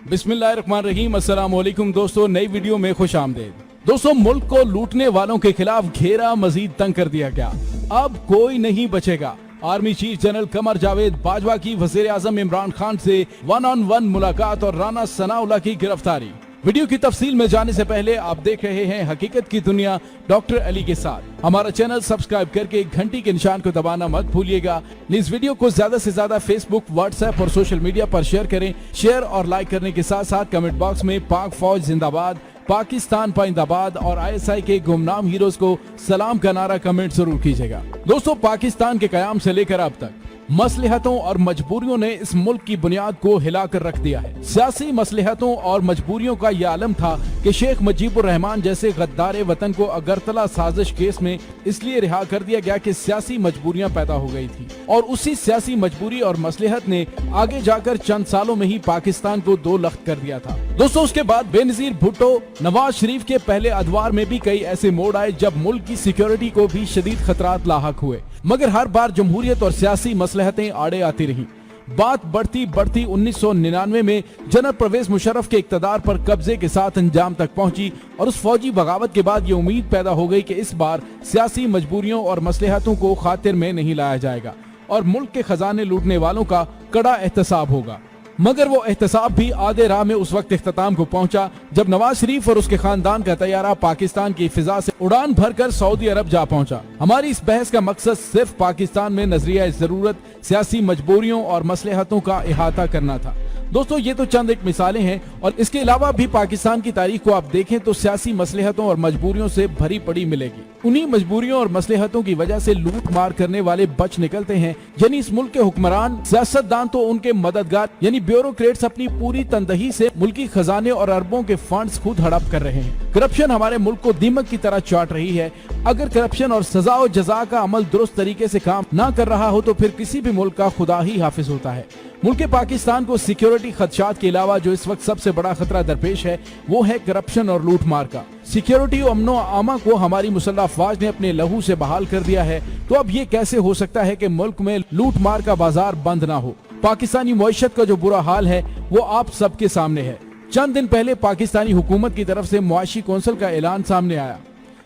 बिस्मिल्लाहिर्रहमानिर्रहीम। अस्सलाम वालेकुम दोस्तों, नई वीडियो में खुश आमदेद। दोस्तों, मुल्क को लूटने वालों के खिलाफ घेरा मजीद तंग कर दिया गया। अब कोई नहीं बचेगा। Army chief general Qamar Javed Bajwa की वजीर आजम इमरान खान से 1-on-1 मुलाकात और राना सनाउल्लाह की गिरफ्तारी। वीडियो की तफसील में जाने से पहले आप देख रहे हैं हकीकत की दुनिया डॉक्टर अली के साथ। हमारा चैनल सब्सक्राइब करके घंटी के निशान को दबाना मत भूलिएगा। इस वीडियो को ज्यादा से ज्यादा फेसबुक, व्हाट्सएप और सोशल मीडिया पर शेयर करें। शेयर और लाइक करने के साथ साथ कमेंट बॉक्स में पाक फौज जिंदाबाद, पाकिस्तान पाइंदाबाद और ISI के गुमनाम हीरोज को सलाम का नारा कमेंट जरूर कीजिएगा। दोस्तों, पाकिस्तान के कयाम से लेकर अब तक मसलहतों और मजबूरियों ने इस मुल्क की बुनियाद को हिलाकर रख दिया है। सियासी मसलहतों और मजबूरियों का यह आलम था कि शेख मुजीबुर रहमान जैसे गद्दार वतन को अगरतला साजिश केस में इसलिए रिहा कर दिया गया कि सियासी मजबूरियां पैदा हो गई थी, और उसी सियासी मजबूरी और मसलहत ने आगे जाकर चंद सालों में ही पाकिस्तान को दो लख्त कर दिया था। दोस्तों, उसके बाद बेनजीर भुट्टो, नवाज शरीफ के पहले अदवार में भी कई ऐसे मोड़ आए जब मुल्क की सिक्योरिटी को भी शदीद खतरात लाहक हुए, मगर हर बार जमहूरियत और सियासी मसलहतें आड़े आती रहीं। बात बढ़ती 1999 में जनरल परवेज मुशर्रफ के इक्तदार पर कब्जे के साथ अंजाम तक पहुंची, और उस फौजी बगावत के बाद ये उम्मीद पैदा हो गई कि इस बार सियासी मजबूरियों और मसलहतों को खातिर में नहीं लाया जाएगा और मुल्क के खजाने लूटने वालों का कड़ा एहतसाब होगा। मगर वो एहतसाब भी आधे राह में उस वक्त इख्तिताम को पहुंचा जब नवाज शरीफ और उसके खानदान का तैयारा पाकिस्तान की फिजा से उड़ान भरकर सऊदी अरब जा पहुंचा। हमारी इस बहस का मकसद सिर्फ पाकिस्तान में नजरिया जरूरत, सियासी मजबूरियों और मसलहतों का इहाता करना था। दोस्तों, ये तो चंद एक मिसालें हैं, और इसके अलावा भी पाकिस्तान की तारीख को आप देखें तो सियासी मसलहतों और मजबूरियों से भरी पड़ी मिलेगी। उन्हीं मजबूरियों और मसलहतों की वजह से लूट मार करने वाले बच निकलते हैं, यानी इस मुल्क के हुक्मरान, सियासतदान तो उनके मददगार यानी ब्यूरोक्रेट्स अपनी पूरी तनदही से मुल्की खजाने और अरबों के फंड्स खुद हड़प कर रहे हैं। करप्शन हमारे मुल्क को दीमक की तरह चाट रही है। अगर करप्शन और सजा और जजा का अमल दुरुस्त तरीके से काम ना कर रहा हो तो फिर किसी भी मुल्क का खुदा ही हाफिज होता है। मुल्क पाकिस्तान को सिक्योरिटी खदशात के अलावा जो इस वक्त सबसे बड़ा खतरा दरपेश है वो है करप्शन और लूट मार का। सिक्योरिटी और अमनो आमा को हमारी मुसल्लह अफवाज ने अपने लहू से बहाल कर दिया है, तो अब ये कैसे हो सकता है कि मुल्क में लूट मार का बाजार बंद ना हो। पाकिस्तानी मईशत का जो बुरा हाल है वो आप सबके सामने है। चंद दिन पहले पाकिस्तानी हुकूमत की तरफ से मुआशी कौंसिल का ऐलान सामने आया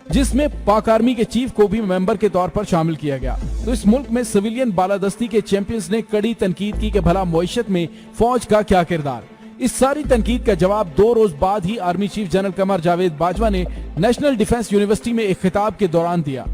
जिसमें पाक आर्मी के चीफ को भी मेंबर के तौर पर शामिल किया गया। तो इस मुल्क में सिविलियन बालादस्ती के चैंपियंस ने कड़ी तनकीद की कि भला मुईशत में फौज का क्या किरदार। इस सारी तनकीद का जवाब 2 रोज बाद ही army chief general Qamar Javed Bajwa ने नेशनल डिफेंस यूनिवर्सिटी में एक खिताब के दौरान दिया।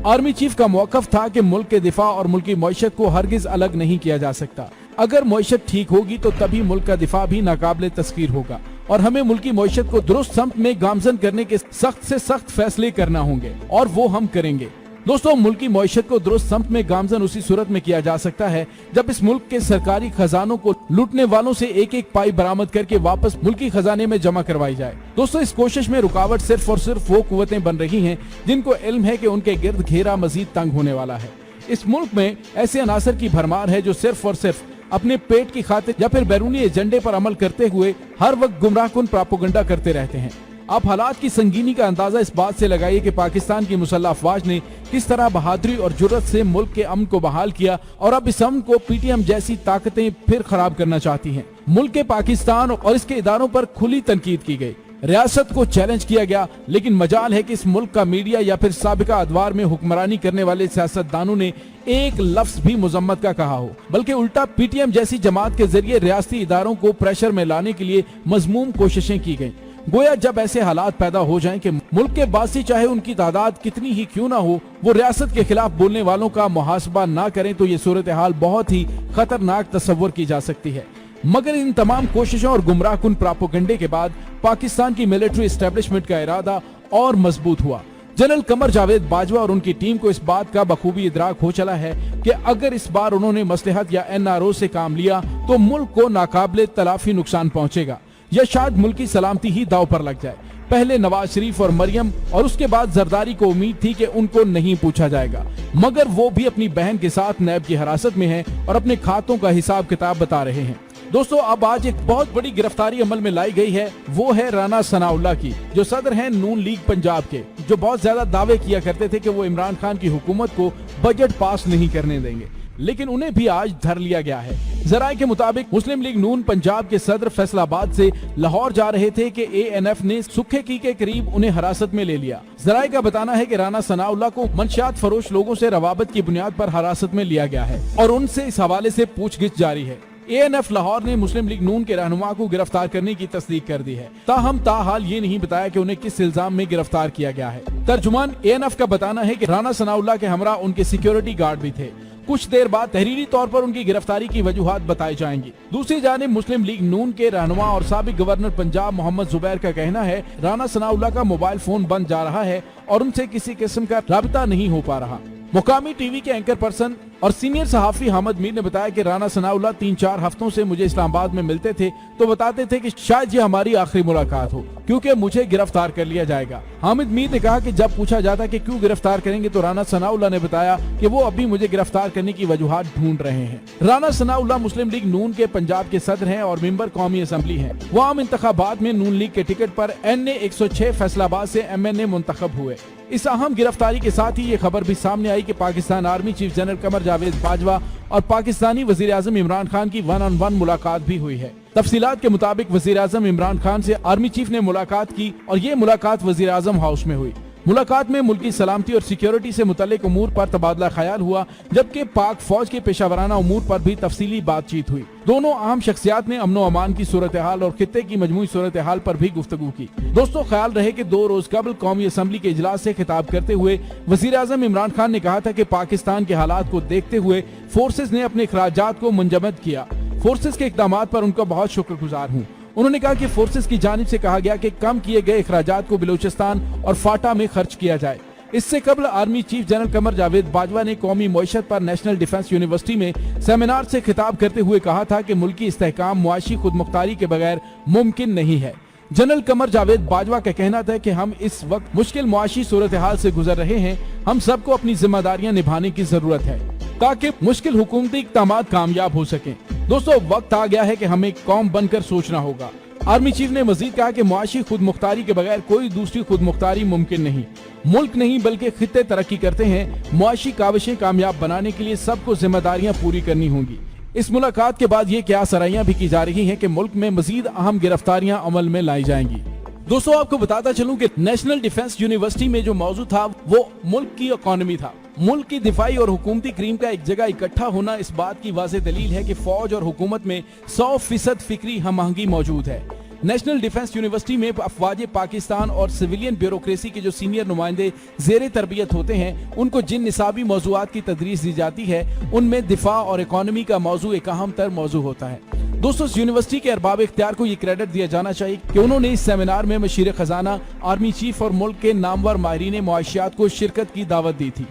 आर्मी चीफ का मौकफ था कि मुल्क के दिफा और मुल्की मईशत को हरगिज अलग नहीं किया जा सकता। अगर मईशत ठीक होगी तो तभी मुल्क का दिफा भी नाकाबिले तस्कीर होगा, और हमें मुल्की मईशत को दुरुस्त समत में गामजन करने के सख्त से सख्त फैसले करना होंगे, और वो हम करेंगे। दोस्तों, मुल्की मईशत को दुरुस्त समत में गामजन उसी सूरत में किया जा सकता है जब इस मुल्क के सरकारी खजानों को लूटने वालों से एक एक पाई बरामद करके वापस मुल्की खजाने में जमा करवाई जाए। दोस्तों, इस कोशिश में रुकावट सिर्फ और सिर्फ वो कुव्वतें बन रही हैं जिनको इल्म है कि उनके गिर्द घेरा मजीद तंग होने वाला है। इस मुल्क में ऐसे अनासर की भरमार है जो सिर्फ और सिर्फ अपने पेट की खातिर या फिर बैरूनी एजेंडे पर अमल करते हुए हर वक्त गुमराहकुन प्रोपेगेंडा करते रहते हैं। आप हालात की संगीनी का अंदाजा इस बात से लगाइए कि पाकिस्तान की मुसल्लह अफवाज ने किस तरह बहादुरी और जुर्रत से मुल्क के अमन को बहाल किया, और अब इस अमन को PTM जैसी ताकतें फिर खराब करना चाहती हैं। मुल्क के पाकिस्तान और इसके इदारों पर खुली तनकीद की गई, रियासत को चैलेंज किया गया, लेकिन मजाल है कि इस मुल्क का मीडिया या फिर साबिका अदवार में हुक्मरानी करने वाले सियासतदानों ने एक लफ्ज भी मुजम्मत का कहा हो, बल्कि उल्टा PTM जैसी जमात के जरिए रियासती इदारों को प्रेशर में लाने के लिए मजमूम कोशिशें की गयी। गोया जब ऐसे हालात पैदा हो जाएं कि मुल्क के बासी चाहे उनकी तादाद कितनी ही क्यों ना हो, वो रियासत के खिलाफ बोलने वालों का मुहासबा ना करें तो ये सूरत हाल बहुत ही खतरनाक तस्वर की जा सकती है। मगर इन तमाम कोशिशों और गुमराहकुन प्रोपेगेंडे के बाद पाकिस्तान की मिलिट्री एस्टेब्लिशमेंट का इरादा और मजबूत हुआ। जनरल कमर जावेद बाजवा और उनकी टीम को इस बात का बखूबी इदराक हो चला है कि अगर इस बार उन्होंने मसलहत या NRO से काम लिया तो मुल्क को नाकाबिले तलाफी नुकसान पहुंचेगा, या शायद मुल्क की सलामती ही दाव पर लग जाए। पहले नवाज शरीफ और मरियम और उसके बाद जरदारी को उम्मीद थी कि उनको नहीं पूछा जाएगा, मगर वो भी अपनी बहन के साथ नैब की हिरासत में हैं और अपने खातों का हिसाब किताब बता रहे हैं। दोस्तों, अब आज एक बहुत बड़ी गिरफ्तारी अमल में लाई गई है, वो है राना सनाउल्लाह की, जो सदर हैं नून लीग पंजाब के, जो बहुत ज्यादा दावे किया करते थे कि वो इमरान खान की हुकूमत को बजट पास नहीं करने देंगे। लेकिन उन्हें भी आज धर लिया गया है। जराये के मुताबिक मुस्लिम लीग नून पंजाब के सदर फैसलाबाद से लाहौर जा रहे थे कि ANF ने सुखेकी के करीब उन्हें हिरासत में ले लिया। जराये का बताना है कि राना सनाउल्लाह को मंशियात फरोश लोगों से रवाबत की बुनियाद पर हिरासत में लिया गया है और उनसे इस हवाले से पूछगिछ जारी है। ANF लाहौर ने मुस्लिम लीग नून के रहनुमा को गिरफ्तार करने की तस्दीक कर दी है। ताहम ताहाल ये नहीं बताया कि उन्हें किस इल्जाम में गिरफ्तार किया गया है। तर्जुमान ANF का बताना है कि राना सनाउल्लाह के हमरा उनके सिक्योरिटी गार्ड भी थे। कुछ देर बाद तहरीरी तौर पर उनकी गिरफ्तारी की वजूहात बताई जाएंगी। दूसरी जानिब मुस्लिम लीग नून के रहनुमा और साबिक गवर्नर पंजाब मोहम्मद जुबैर का कहना है राना सनाउल्लाह का मोबाइल फोन बंद जा रहा है और उनसे किसी किस्म का राबता नहीं हो पा रहा। मुकामी टीवी के एंकर पर्सन और सीनियर सहाफी हामिद मीर ने बताया कि राना सनाउल्लाह 3-4 हफ्तों से मुझे इस्लामाबाद में मिलते थे तो बताते थे कि शायद ये हमारी आखिरी मुलाकात हो क्योंकि मुझे गिरफ्तार कर लिया जाएगा। हामिद मीर ने कहा कि जब पूछा जाता कि क्यों गिरफ्तार करेंगे तो राना सनाउल्लाह ने बताया कि वो अभी मुझे गिरफ्तार करने की वजूहात ढूंढ रहे हैं। राना सनाउल्लाह मुस्लिम लीग नून के पंजाब के सदर हैं और मेंबर कौमी असम्बली हैं। वो आम इंतखाबात में नून लीग के टिकट पर NA 106 फैसलाबाद से MNA मुंतखब हुए। इस अहम गिरफ्तारी के साथ ही ये खबर भी सामने आई कि Pakistan army chief general Qamar Javed Bajwa और पाकिस्तानी वजीर आजम इमरान खान की 1-on-1 मुलाकात भी हुई है। तफसीलात के मुताबिक वजीर आजम इमरान खान से आर्मी चीफ ने मुलाकात की और ये मुलाकात वजीर आजम हाउस में हुई। मुलाकात में मुल्की सलामती और सिक्योरिटी से मुतल्लिक उमूर पर तबादला ख्याल हुआ जबकि पाक फौज के पेशावराना उमूर पर भी तफसीली बातचीत हुई। दोनों अहम शख्सियात ने अमनो अमान की सूरत हाल और खित्ते की मजमूई सूरत हाल पर भी गुफ्तगू की। दोस्तों ख्याल रहे कि 2 रोज कबल कौमी असम्बली के इजलास से खिताब करते हुए वजीर आजम इमरान खान ने कहा था कि पाकिस्तान के हालात को देखते हुए फोर्सेज ने अपने अखराजात को मुंजमद किया। फोर्सेज के इकदाम पर उनका बहुत शुक्रगुजार हूँ। उन्होंने कहा कि फोर्सेस की जानिब से कहा गया कि कम किए गए अखराजात को बलूचिस्तान और फाटा में खर्च किया जाए। इससे कबल army chief general Qamar Javed Bajwa ने कौमी मईशत पर नेशनल डिफेंस यूनिवर्सिटी में सेमिनार से खिताब करते हुए कहा था कि मुल्की इस्तेहकाम मुआशी खुदमुख्तारी के बगैर मुमकिन नहीं है। जनरल कमर जावेद बाजवा का कहना था कि हम इस वक्त मुश्किल मुआशी सूरत हाल से गुजर रहे हैं। हम सबको अपनी जिम्मेदारियां निभाने की जरूरत है ताकि मुश्किल हुकूमती इक़दाम कामयाब हो सकें। दोस्तों वक्त आ गया है कि हमें कौम बनकर सोचना होगा। आर्मी चीफ ने मजीद कहा कि मुआशी खुद मुख्तारी के बगैर कोई दूसरी खुद मुख्तारी मुमकिन नहीं। मुल्क नहीं बल्कि खित्ते तरक्की करते हैं। मुआशी काविशें कामयाब बनाने के लिए सबको जिम्मेदारियां पूरी करनी होंगी। इस मुलाकात के बाद ये क्या सराहियां भी की जा रही हैं कि मुल्क में मजीद अहम गिरफ्तारियां अमल में लाई जाएंगी। दोस्तों आपको बताता चलूं कि नेशनल डिफेंस यूनिवर्सिटी में जो मौजू था वो मुल्क की इकोनॉमी था। मुल्क की दिफाई और हुकूमती क्रीम का एक जगह इकट्ठा होना इस बात की वाज़ेह दलील है कि फौज और हुकूमत में 100% फिक्री हम-आहंगी मौजूद है। नेशनल डिफेंस यूनिवर्सिटी में अफवाज पाकिस्तान और सिविलियन ब्यूरोक्रेसी के जो सीनियर नुमाइंदे ज़ेरे तरबियत होते हैं उनको जिन निसाबी मौजूआत की तदरीस दी जाती है उनमें दिफा और इकोनॉमी का मौजू एक अहम तर मौजू होता है। दोस्तों इस यूनिवर्सिटी के अरबाब इख्तियार को ये क्रेडिट दिया जाना चाहिए कि उन्होंने इस सेमिनार में मशीर खजाना आर्मी चीफ और मुल्क के नामवर माहिरीन मुआशियात को शिरकत की दावत दी थी।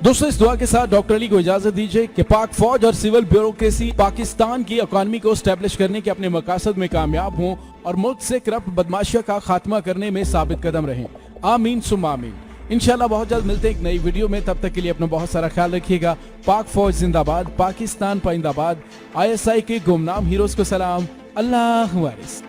दोस्तों इस दुआ के साथ डॉक्टर अली को इजाजत दीजिए कि पाक फौज और सिविल ब्यूरोक्रेसी पाकिस्तान की इकोनॉमी को स्टैब्लिश करने के अपने मकासद में कामयाब हों और मुल्क से करप्ट बदमाशिया का खात्मा करने में साबित कदम रहें। आमीन सुम्मा आमीन। इंशाल्लाह बहुत जल्द मिलते हैं एक नई वीडियो में। तब तक के लिए अपना बहुत सारा ख्याल रखिएगा। पाक फौज जिंदाबाद, पाकिस्तान पाइंदाबाद। ISI के गुमनाम हीरोज को सलाम। अल्लाह वारिस।